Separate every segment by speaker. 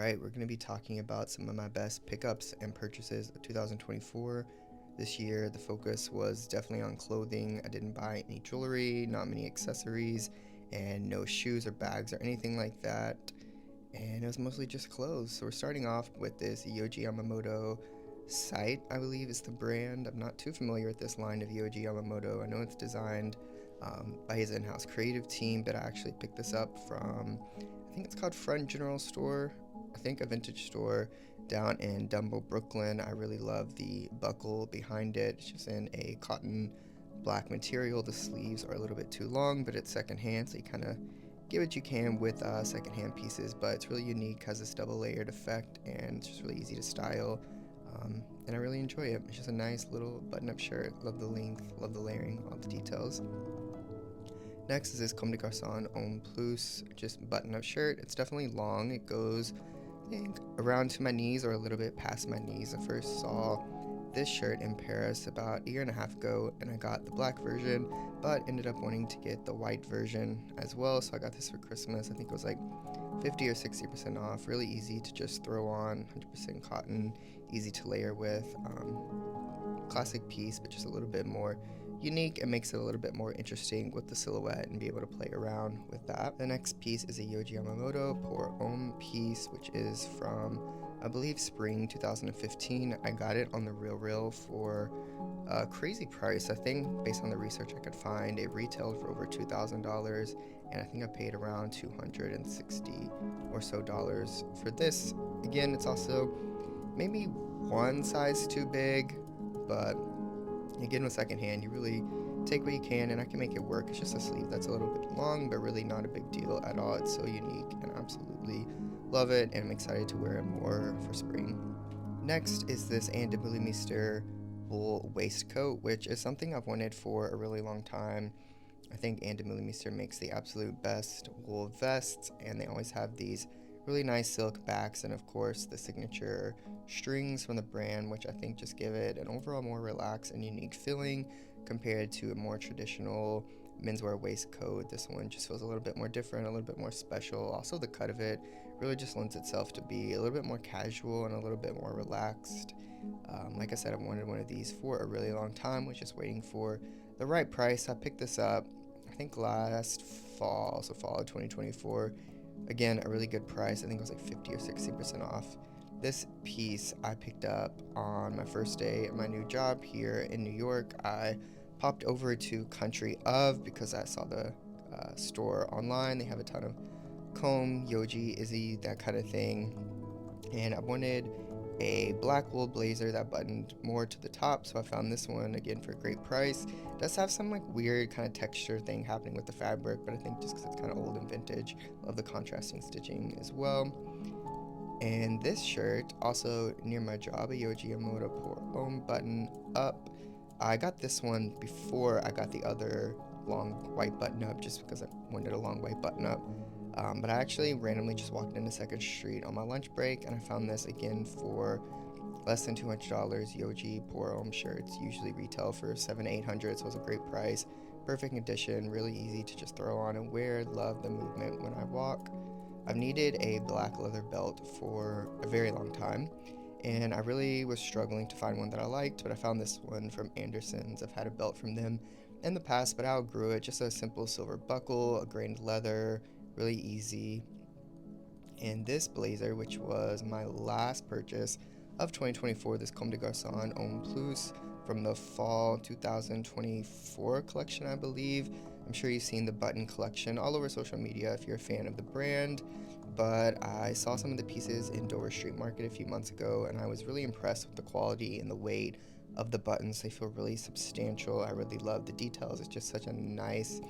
Speaker 1: Alright, we're going to be talking about some of my best pickups and purchases of 2024. This year, the focus was definitely on clothing. I didn't buy any jewelry, not many accessories, and no shoes or bags or anything like that. And it was mostly just clothes. So we're starting off with this Yohji Yamamoto Sight, I believe is the brand. I'm not too familiar with this line of Yohji Yamamoto. I know it's designed by his in-house creative team, but I actually picked this up from, I think it's called Front General Store, I think a vintage store down in Dumbo, Brooklyn. I really love the buckle behind it. It's just in a cotton black material. The sleeves are a little bit too long, but it's secondhand, so you kind of get what you can with secondhand pieces, but it's really unique, has this double layered effect, and it's just really easy to style. And I really enjoy it. It's just a nice little button-up shirt. Love the length, love the layering, all the details. Next is this Comme des Garçons Homme Plus, just button-up shirt. It's definitely long. It goes, I think, around to my knees or a little bit past my knees. I first saw this shirt in Paris about a year and a half ago, and I got the black version, but ended up wanting to get the white version as well, so I got this for Christmas. I think it was like 50 or 60% off. Really easy to just throw on, 100% cotton, easy to layer with. Classic piece, but just a little bit more unique. It makes it a little bit more interesting with the silhouette and be able to play around with that. The next piece is a Yohji Yamamoto Pour Homme piece, which is from, I believe, spring 2015. I got it on the RealReal for a crazy price. I think based on the research I could find, it retailed for over $2,000, and I think I paid around $260 or so for this. Again, it's also maybe one size too big, but again, with secondhand, you really take what you can, and I can make it work. It's just a sleeve that's a little bit long, but really not a big deal at all. It's so unique, and I absolutely love it, and I'm excited to wear it more for spring. Next is this Ann Demeulemeester wool waistcoat, which is something I've wanted for a really long time. I think Ann Demeulemeester makes the absolute best wool vests, and they always have these really nice silk backs, and of course the signature strings from the brand, which I think just give it an overall more relaxed and unique feeling compared to a more traditional menswear waistcoat. This one just feels a little bit more different, a little bit more special. Also, the cut of it really just lends itself to be a little bit more casual and a little bit more relaxed. Like I said, I've wanted one of these for a really long time, was just waiting for the right price. I picked this up, I think last fall, so fall of 2024. Again, a really good price. I think it was like 50 or 60% off. This piece I picked up on my first day at my new job here in New York. I popped over to Country Of because I saw the store online. They have a ton of Comme, Yohji, Izzy, that kind of thing. And I wanted a black wool blazer that buttoned more to the top, so I found this one again for a great price. It does have some like weird kind of texture thing happening with the fabric, but I think just because it's kind of old and vintage, love the contrasting stitching as well. And this shirt, also near my job, a Yohji Yamamoto Pour Homme button up. I got this one before I got the other long white button up, just because I wanted a long white button up. But I actually randomly just walked into 2nd Street on my lunch break, and I found this again for less than $200. Yohji Pour Homme shirts usually retail for $700 to $800, so it was a great price. Perfect condition, really easy to just throw on and wear. Love the movement when I walk. I've needed a black leather belt for a very long time, and I really was struggling to find one that I liked, but I found this one from Andersons. I've had a belt from them in the past, but I outgrew it. Just a simple silver buckle, a grained leather, really easy. And this blazer, which was my last purchase of 2024, this Comme des Garçons Homme Plus from the fall 2024 collection, I believe. I'm sure you've seen the button collection all over social media if you're a fan of the brand, but I saw some of the pieces in Dover Street Market a few months ago, and I was really impressed with the quality and the weight of the buttons. They feel really substantial. I really love the details. It's just such a nice,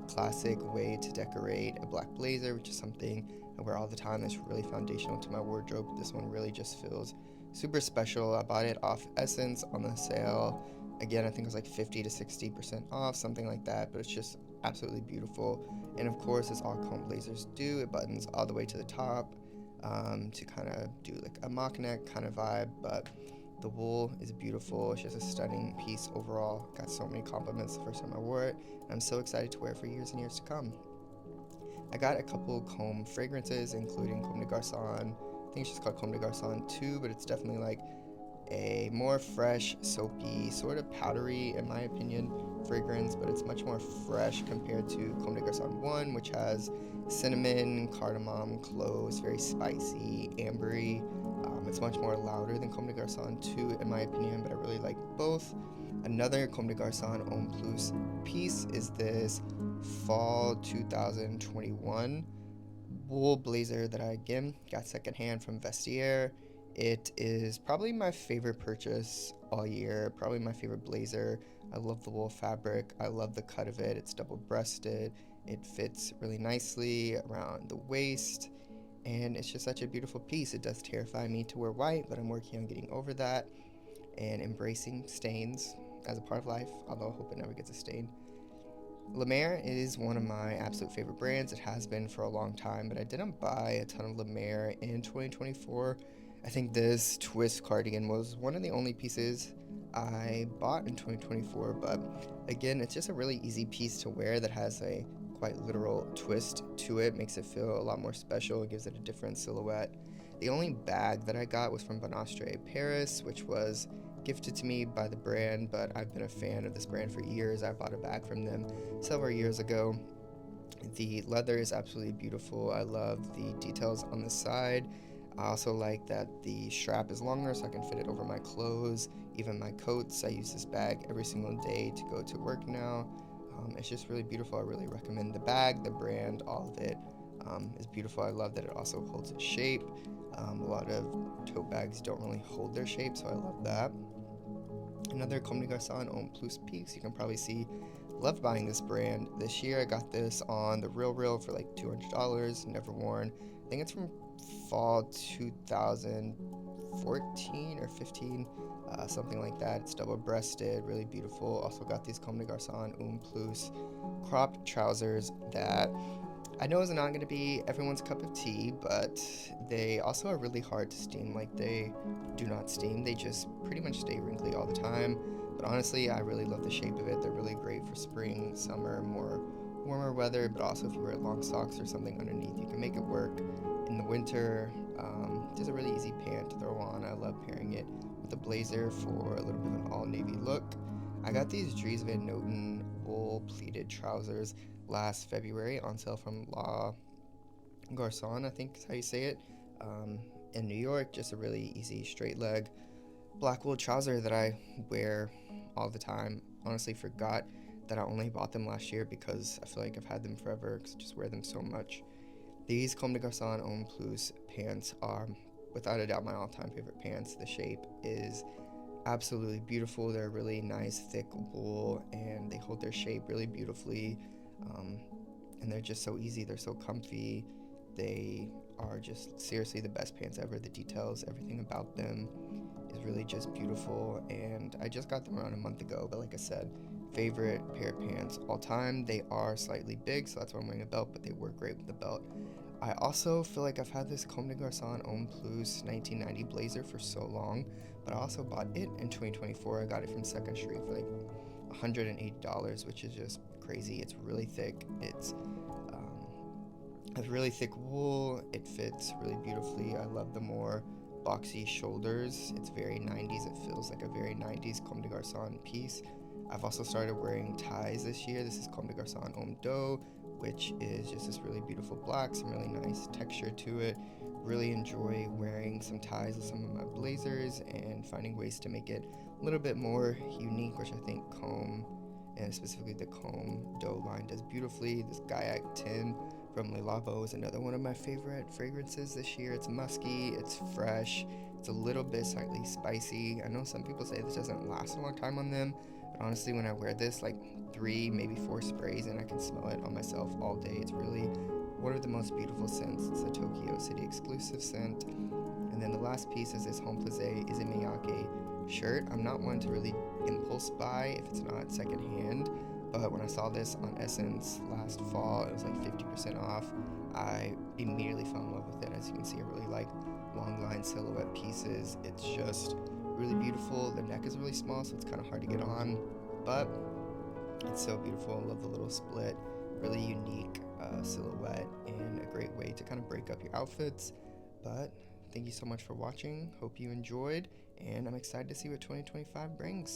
Speaker 1: classic way to decorate a black blazer, which is something I wear all the time. That's really foundational to my wardrobe. This one really just feels super special. I bought it off Essence on the sale. Again, I think it was like 50 to 60% off, something like that, but it's just absolutely beautiful. And of course, as all comb blazers do, it buttons all the way to the top to kind of do like a mock neck kind of vibe, but the wool is beautiful. It's just a stunning piece overall. Got so many compliments the first time I wore it, and I'm so excited to wear it for years and years to come. I got a couple Comme fragrances, including Comme des Garçons think it's just called Comme des Garçons 2, but it's definitely like a more fresh, soapy, sort of powdery, in my opinion, fragrance, but it's much more fresh compared to Comme des Garçons 1, which has cinnamon, cardamom, cloves, very spicy, ambery. It's much more louder than Comme des Garçons 2, in my opinion, but I really like both. Another Comme des Garçons Homme Plus piece is this fall 2021 wool blazer that I again got secondhand from Vestiaire. It is probably my favorite purchase all year, probably my favorite blazer. I love the wool fabric, I love the cut of it. It's double breasted, it fits really nicely around the waist, and it's just such a beautiful piece. It does terrify me to wear white, but I'm working on getting over that and embracing stains as a part of life, although I hope it never gets a stain. La Mer is one of my absolute favorite brands. It has been for a long time, but I didn't buy a ton of La Mer in 2024. I think this twist cardigan was one of the only pieces I bought in 2024, but again, it's just a really easy piece to wear that has a quite literal twist to it, makes it feel a lot more special, it gives it a different silhouette. The only bag that I got was from Bon Astre Paris, which was gifted to me by the brand, but I've been a fan of this brand for years. I bought a bag from them several years ago. The leather is absolutely beautiful. I love the details on the side. I also like that the strap is longer so I can fit it over my clothes, even my coats. I use this bag every single day to go to work now. It's just really beautiful. I really recommend the bag, the brand, all of it is beautiful. I love that it also holds its shape. A lot of tote bags don't really hold their shape, so I love that. Another Comme des Garçons Homme Plus piece, you can probably see, loved buying this brand. This year I got this on the Real for like $200, never worn. I think it's from fall 2014 or 15, something like that. It's double breasted, really beautiful. Also got these Comme des Garçons Homme Plus cropped trousers that I know is not going to be everyone's cup of tea, but they also are really hard to steam. Like, they do not steam, they just pretty much stay wrinkly all the time. But honestly, I really love the shape of it. They're really great for spring, summer, more warmer weather, but also if you wear long socks or something underneath, you can make it work in the winter. Just a really easy pant to throw on. I love pairing it with a blazer for a little bit of an all navy look. I got these Dries Van Noten wool pleated trousers last February on sale from La Garçon, I think is how you say it, in New York. Just a really easy straight leg black wool trouser that I wear all the time. Honestly, forgot that I only bought them last year because I feel like I've had them forever because I just wear them so much. These Comme des Garçons Homme Plus pants are without a doubt my all-time favorite pants. The shape is absolutely beautiful. They're really nice, thick wool, and they hold their shape really beautifully. Um, and they're just so easy. They're so comfy. They are just seriously the best pants ever. The details, everything about them is really just beautiful. And I just got them around a month ago, but like I said, favorite pair of pants all time. They are slightly big, so that's why I'm wearing a belt, but they work great with the belt. I also feel like I've had this Comme des Garçons Homme Plus 1990 blazer for so long, but I also bought it in 2024. I got it from Second Street for like $180, which is just crazy. It's really thick. It's has really thick wool. It fits really beautifully. I love the more boxy shoulders. It's very 90s. It feels like a very 90s Comme des Garçons piece. I've also started wearing ties this year. This is Comme des Garçons Homme d'Eau, which is just this really beautiful black, some really nice texture to it. Really enjoy wearing some ties with some of my blazers and finding ways to make it a little bit more unique, which I think Comme, and specifically the Comme d'Eau line, does beautifully. This Gaiac Tin from Le Labo is another one of my favorite fragrances this year. It's musky, it's fresh, it's a little bit slightly spicy. I know some people say this doesn't last a long time on them, but honestly, when I wear this, like 3, maybe 4 sprays, and I can smell it on myself all day. It's really one of the most beautiful scents. It's a Tokyo City exclusive scent. And then the last piece is this Homme Plus Issey Miyake shirt. I'm not one to really impulse buy if it's not secondhand, but when I saw this on Essence last fall, it was like 50% off. I immediately fell in love with it. As you can see, I really like long line silhouette pieces. It's just really beautiful. The neck is really small, so it's kind of hard to get on, but it's so beautiful. I love the little split, really unique silhouette, and a great way to kind of break up your outfits. But Thank you so much for watching. Hope you enjoyed, and I'm excited to see what 2025 brings.